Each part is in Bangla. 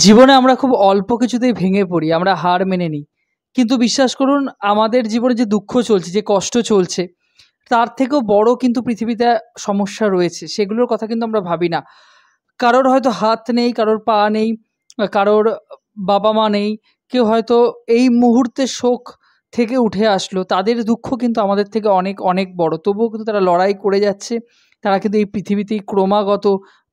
জীবনে আমরা খুব অল্প কিছুতেই ভেঙে পড়ি, আমরা হার মেনে নিই। কিন্তু বিশ্বাস করুন আমাদের জীবনে যে দুঃখ চলছে, যে কষ্ট চলছে, তার থেকেও বড় কিন্তু পৃথিবীতে সমস্যা রয়েছে। সেগুলোর কথা কিন্তু আমরা ভাবি না। কারোর হয়তো হাত নেই, কারোর পা নেই, কারোর বাবা-মা নেই। কেউ হয়তো এই মুহূর্তে শোক থেকে উঠে আসলো। তাদের দুঃখ কিন্তু আমাদের থেকে অনেক, অনেক বড়। তবুও কিন্তু তারা লড়াই করে যাচ্ছে। তারা কিন্তু এই পৃথিবীতেই ক্রমাগত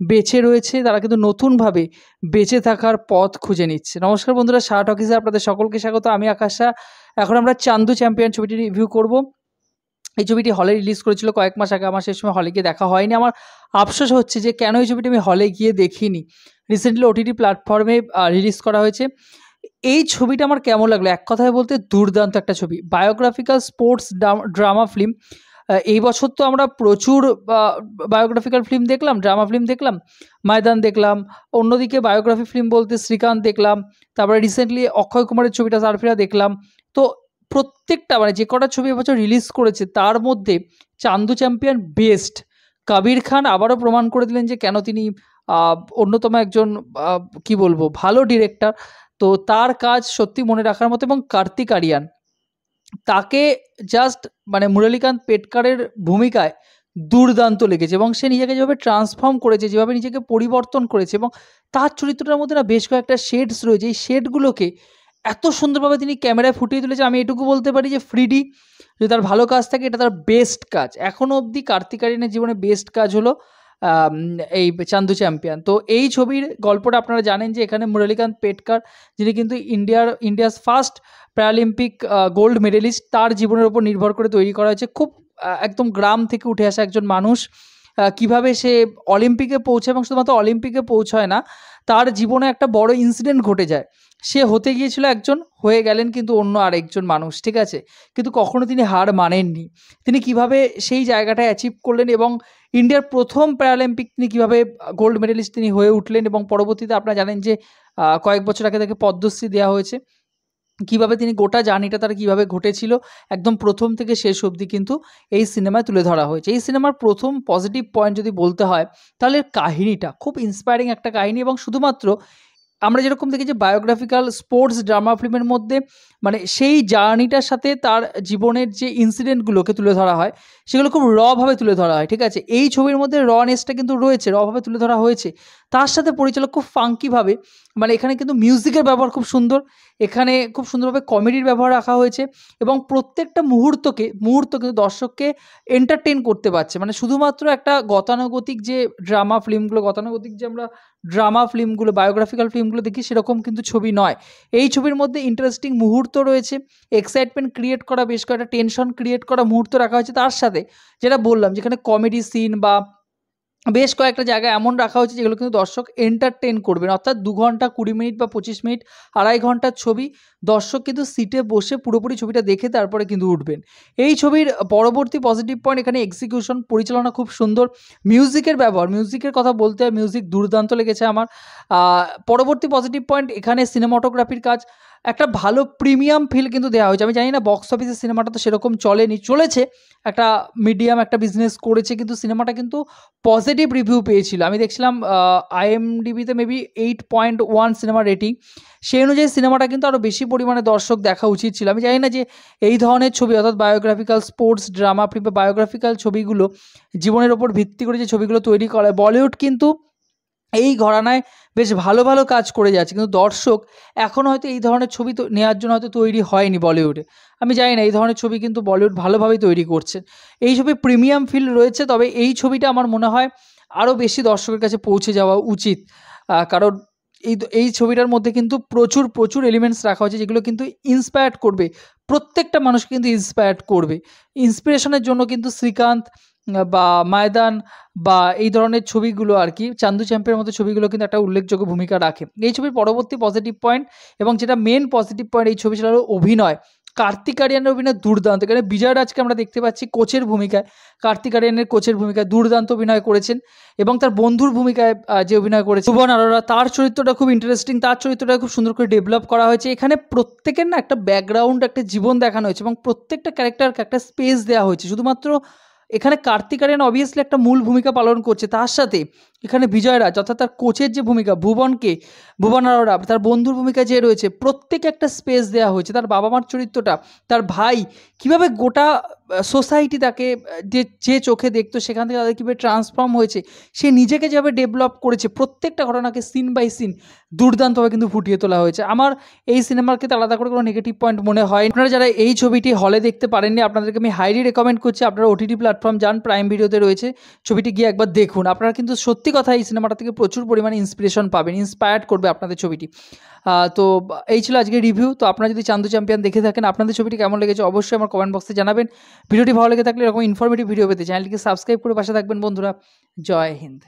বেঁচে রয়েছে। তারা কিন্তু নতুনভাবে বেঁচে থাকার পথ খুঁজে নিচ্ছে। নমস্কার বন্ধুরা, সাহা টকিজে আপনাদের সকলকে স্বাগত। আমি আকাশ সাহা। এখন আমরা চান্দু চ্যাম্পিয়ন ছবিটি রিভিউ করব। এই ছবিটি হলে রিলিজ করেছিল কয়েক মাস আগে। আমার সেই সময় হলে গিয়ে দেখা হয়নি। আমার আফসোস হচ্ছে যে কেন এই ছবিটি আমি হলে গিয়ে দেখিনি। রিসেন্টলি ওটিটি প্ল্যাটফর্মে রিলিজ করা হয়েছে। এই ছবিটা আমার কেমন লাগলো? এক কথায় বলতে দুর্দান্ত একটা ছবি। Biographical sports drama film. এই বছর তো আমরা প্রচুর বায়োগ্রাফিক্যাল ফিল্ম দেখলাম, ড্রামা ফিল্ম দেখলাম। ময়দান দেখলাম। অন্যদিকে বায়োগ্রাফি ফিল্ম বলতে শ্রীকান্ত দেখলাম। তারপরে রিসেন্টলি অক্ষয় কুমারের ছবিটা সারফিরা দেখলাম। তো প্রত্যেকটা মানে যে কটা ছবি এবছর রিলিজ করেছে তার মধ্যে চান্দু চ্যাম্পিয়ন বেস্ট। কবির খান আবারও প্রমাণ করে দিলেন যে কেন তিনি অন্যতম একজন কি বলবো ভালো ডিরেক্টর। তো তার কাজ সত্যি মনে রাখার মতো। এবং কার্তিক আরিয়ান, তাকে জাস্ট মানে মুরালিকান্ত পেটকারের ভূমিকায় দুর্দান্ত লেগেছে। এবং সে নিজেকে যেভাবে ট্রান্সফর্ম করেছে, যেভাবে নিজেকে পরিবর্তন করেছে, এবং তার চরিত্রটার মধ্যে না বেশ কয়েকটা শেডস রয়েছে। এই শেডগুলোকে এত সুন্দরভাবে তিনি ক্যামেরায় ফুটিয়ে তুলেছে। আমি এটুকু বলতে পারি যে ফ্রিডি যদি তার ভালো কাজ থাকে, এটা তার বেস্ট কাজ এখনও অবধি। কার্তিক আরিয়ানের জীবনে বেস্ট কাজ হলো আম, এই চান্দু চ্যাম্পিয়ন। তো এই ছবির গল্পটা আপনারা জানেন যে এখানে মুরালিকান্ত পেটকার, যিনি কিন্তু India's first Paralympic gold medallist, তার জীবনের উপর নির্ভর করে তৈরি করা হয়েছে। খুব একদম গ্রাম থেকে উঠে আসা একজন মানুষ কিভাবে সে অলিম্পিকে পৌঁছায়, এবং শুধুমাত্র অলিম্পিকে পৌঁছায় না, তার জীবনে একটা বড় ইনসিডেন্ট ঘটে যায়। সে হতে গিয়েছিল একজন, হয়ে গেলেন কিন্তু অন্য আরেকজন মানুষ, ঠিক আছে? কিন্তু কখনো তিনি হার মানেননি। তিনি কিভাবে সেই জায়গাটা অ্যাচিভ করলেন, এবং ইন্ডিয়ার প্রথম প্যারালিম্পিক তিনি কিভাবে গোল্ড মেডেলিস্ট তিনি হয়ে উঠলেন, এবং পরবর্তীতে আপনারা জানেন যে কয়েক বছর আগে তাকে পদ্মশ্রী দেওয়া হয়েছে। কিভাবে তিনি গোটা জার্নিটা তার কিভাবে ঘটেছিল একদম প্রথম থেকে শেষ অবধি কিন্তু এই সিনেমায় তুলে ধরা হয়েছে। এই সিনেমার প্রথম পজিটিভ পয়েন্ট যদি বলতে হয়, তাহলে কাহিনীটা খুব ইন্সপায়ারিং একটা কাহিনী। এবং শুধুমাত্র আমরা যেরকম দেখি যে বায়োগ্রাফিক্যাল স্পোর্টস ড্রামা ফিল্মের মধ্যে মানে সেই জার্নিটার সাথে তার জীবনের যে ইনসিডেন্টগুলোকে তুলে ধরা হয়, সেগুলো খুব ভাবে তুলে ধরা হয়, ঠিক আছে? এই ছবির মধ্যে রনেসটা কিন্তু রয়েছে, ভাবে তুলে ধরা হয়েছে। তার সাথে পরিচালক খুব ফাঙ্কিভাবে, মানে এখানে কিন্তু মিউজিকের ব্যবহার খুব সুন্দর। এখানে খুব সুন্দরভাবে কমেডির ব্যবহার রাখা হয়েছে, এবং প্রত্যেকটা মুহূর্ত কিন্তু দর্শককে এন্টারটেন করতে পারছে। মানে শুধুমাত্র একটা গতানুগতিক যে ড্রামা ফিল্মগুলো, গতানুগতিক যে আমরা ড্রামা ফিল্মগুলো, বায়োগ্রাফিক্যাল ফিল্মগুলো দেখি, সেরকম কিন্তু ছবি নয়। এই ছবির মধ্যে ইন্টারেস্টিং মুহূর্ত রয়েছে, এক্সাইটমেন্ট ক্রিয়েট করা, বেশ কয়েকটা টেনশন ক্রিয়েট করা মুহূর্ত রাখা হয়েছে। তার সাথে যেটা বললাম, যেখানে কমেডি সিন বা বেশ কয়েকটা জায়গায় এমন রাখা হয়েছে যেগুলো কিন্তু দর্শক এন্টারটেন করবেন। অর্থাৎ ২ ঘন্টা ২০ মিনিট বা ২৫ মিনিট, ২.৫ ঘন্টার ছবি, দর্শক কিন্তু সিটে বসে পুরোপুরি ছবিটা দেখে তারপরে কিন্তু উঠবেন। এই ছবির পরবর্তী পজিটিভ পয়েন্ট, এখানে এক্সিকিউশন, পরিচালনা খুব সুন্দর। মিউজিকের ব্যবহার, মিউজিকের কথা বলতে হয়, মিউজিক দুর্দান্ত লেগেছে আমার। পরবর্তী পজিটিভ পয়েন্ট, এখানে সিনেমাটোগ্রাফির কাজ, একটা ভালো প্রিমিয়াম ফিল কিন্তু দেওয়া হয়েছে। আমি জানি না বক্স অফিসে সিনেমাটা তো সেরকম চলেনি, চলেছে একটা মিডিয়াম একটা বিজনেস করেছে, কিন্তু সিনেমাটা কিন্তু পজিটিভ রিভিউ পেয়েছিল। আমি দেখছিলাম IMDb-তে মেবি 8.1 সিনেমা রেটিং। সেই অনুযায়ী সিনেমাটা কিন্তু আরও বেশি পরিমাণে দর্শক দেখা উচিত ছিল। আমি জানি না যে এই ধরনের ছবি, অর্থাৎ বায়োগ্রাফিক্যাল স্পোর্টস ড্রামা ফিল্ম বা বায়োগ্রাফিক্যাল ছবিগুলো, জীবনের ওপর ভিত্তি করে যে ছবিগুলো তৈরি করা হয়, বলিউড কিন্তু এই ঘরানায় বেশ ভালো ভালো কাজ করে যাচ্ছে, কিন্তু দর্শক এখনও হয়তো এই ধরনের ছবি তো নেওয়ার জন্য হয়তো তৈরি হয়নি বলিউডে। আমি জানি না, এই ধরনের ছবি কিন্তু বলিউড ভালোভাবেই তৈরি করছে। এই ছবি প্রিমিয়াম ফিল রয়েছে, তবে এই ছবিটা আমার মনে হয় আরও বেশি দর্শকের কাছে পৌঁছে যাওয়া উচিত। কারণ এই ছবিটার মধ্যে কিন্তু প্রচুর প্রচুর এলিমেন্টস রাখা হয়েছে যেগুলো কিন্তু ইন্সপায়ার্ড করবে, প্রত্যেকটা মানুষকে কিন্তু ইন্সপায়ার্ড করবে। ইন্সপিরেশনের জন্য কিন্তু শ্রীকান্ত বা ময়দান বা এই ধরনের ছবিগুলো আর কি, চান্দু চ্যাম্পিয়নের মতো ছবিগুলো কিন্তু একটা উল্লেখযোগ্য ভূমিকা রাখে। এই ছবির পরবর্তী পজিটিভ পয়েন্ট, এবং যেটা মেন পজিটিভ পয়েন্ট এই ছবি, সেটা হলো অভিনয়। কার্তিক আরিয়ানের অভিনয় দুর্দান্ত। এখানে বিজয় রাজকে আমরা দেখতে পাচ্ছি কোচের ভূমিকায়, কার্তিক আরিয়ানের কোচের ভূমিকায় দুর্দান্ত অভিনয় করেছেন। এবং তার বন্ধুর ভূমিকায় যে অভিনয় করেছে ভুবন আরোরা, তার চরিত্রটা খুব ইন্টারেস্টিং, তার চরিত্রটা খুব সুন্দর করে ডেভেলপ করা হয়েছে। এখানে প্রত্যেকের না একটা ব্যাকগ্রাউন্ড, একটা জীবন দেখানো হয়েছে, এবং প্রত্যেকটা ক্যারেক্টারকে একটা স্পেস দেওয়া হয়েছে। শুধুমাত্র এখানে কার্তিক আরিয়ান অবভিয়াসলি একটা মূল ভূমিকা পালন করছে, তার সাথে এখানে বিজয়রাজ অর্থাৎ তার কোচের যে ভূমিকা, ভুবন আরোরা, তার বন্ধুর ভূমিকা যে রয়েছে, প্রত্যেকে একটা স্পেস দেওয়া হয়েছে। তার বাবা মার চরিত্রটা, তার ভাই, কীভাবে গোটা সোসাইটি তাকে যে চোখে দেখতো সেখান থেকে তাদের কীভাবে ট্রান্সফর্ম হয়েছে, সে নিজেকে যেভাবে ডেভেলপ করেছে, প্রত্যেকটা ঘটনাকে সিন বাই সিন দুর্দান্তভাবে কিন্তু ফুটিয়ে তোলা হয়েছে। আমার এই সিনেমার ক্ষেত্রে আলাদা করে কোনো নেগেটিভ পয়েন্ট মনে হয়। আপনারা যারা এই ছবিটি হলে দেখতে পারেননি, আপনাদেরকে আমি হাইলি রেকমেন্ড করছি আপনারা ওটিটি প্ল্যাটফর্ম যান, প্রাইম ভিডিওতে রয়েছে, ছবিটি গিয়ে একবার দেখুন। আপনারা কিন্তু সত্যি কথা এই সিনেমাটা থেকে প্রচুর পরিমাণে ইন্সপিরেশন পাবেন, ইন্সপায়ার্ড করবে আপনাদের ছবিটি। তো এই ছিল আজকের রিভিউ। তো আপনারা যদি চান্দু চ্যাম্পিয়ন দেখে থাকেন, আপনাদের ছবিটি কেমন লেগেছে অবশ্যই আমার কমেন্ট বক্সে জানাবেন। ভিডিওটি ভালো লেগে থাকলে এরকম ইনফরমেটিভ ভিডিও পেতে চ্যানেলটিকে সাবস্ক্রাইব করে পাশে থাকবেন বন্ধুরা। জয় হিন্দ।